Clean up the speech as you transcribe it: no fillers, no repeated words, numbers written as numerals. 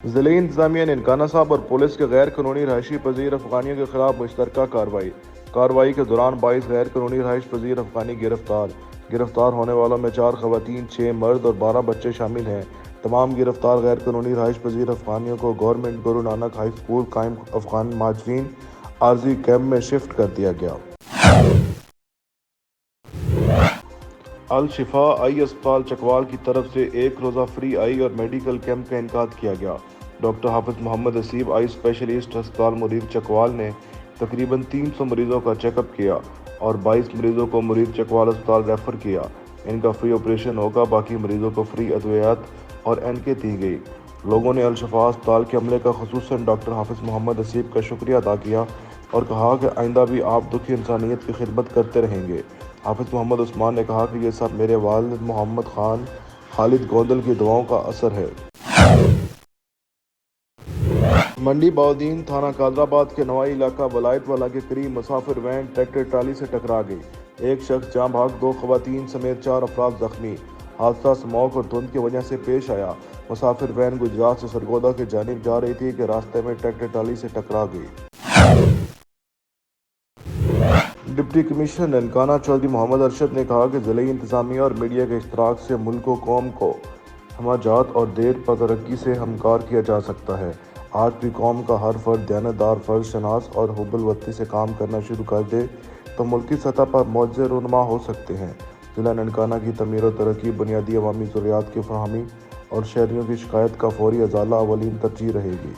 ضلعی انتظامیہ ننکانہ صاحب اور پولیس کے غیر قانونی رہائشی پذیر افغانیوں کے خلاف مشترکہ کارروائی کے دوران 22 غیر قانونی رہائش پذیر افغانی گرفتار ہونے والوں میں 4 خواتین، 6 مرد اور 12 بچے شامل ہیں۔ تمام گرفتار غیر قانونی رہائش پذیر افغانیوں کو government Guru Nanak high school قائم افغان مہاجرین عارضی کیمپ میں شفٹ کر دیا گیا۔ الشفا آئی اسپتال چکوال کی طرف سے ایک روزہ فری آئی اور میڈیکل کیمپ کا انعقاد کیا گیا۔ ڈاکٹر حافظ محمد اسیب آئی اسپیشلسٹ ہسپتال مرید چکوال نے تقریباً 300 مریضوں کا چیک اپ کیا اور 22 مریضوں کو مرید چکوال اسپتال ریفر کیا۔ ان کا فری آپریشن ہوگا، باقی مریضوں کو فری ادویات اور اینکے دی گئی۔ لوگوں نے الشفا اسپتال کے عملے کا خصوصاً ڈاکٹر حافظ محمد اسیب کا شکریہ ادا کیا اور کہا کہ آئندہ بھی آپ دکھی انسانیت کی خدمت کرتے رہیں گے۔ حافظ محمد عثمان نے کہا کہ یہ سب میرے والد محمد خالد گوندل کی دعاؤں کا اثر ہے۔ منڈی بہاؤالدین تھانہ قادرآباد کے نوائی علاقہ ولایت والا کے قریب مسافر وین ٹریکٹر ٹرالی سے ٹکرا گئی۔ ایک شخص جاں بحق، 2 خواتین سمیت 4 افراد زخمی۔ حادثہ اسموگ اور دھند کی وجہ سے پیش آیا۔ مسافر وین گجرات سے سرگودا کی جانب جا رہی تھی کہ راستے میں ٹریکٹر ٹرالی سے ٹکرا گئی۔ ڈپٹی کمشنر ننکانہ چودھری محمد ارشد نے کہا کہ ضلعی انتظامیہ اور میڈیا کے اشتراک سے ملک و قوم کو سماجات اور دیر پا ترقی سے ہمکار کیا جا سکتا ہے۔ آج بھی قوم کا ہر فرد دیانتدار، فرض شناس اور حب الوطنی سے کام کرنا شروع کر دے تو ملکی سطح پر معجزے رونما ہو سکتے ہیں۔ ضلع ننکانہ کی تعمیر و ترقی، بنیادی عوامی ضروریات کی فراہمی اور شہریوں کی شکایات کا فوری ازالہ اولین ترجیح رہے گی۔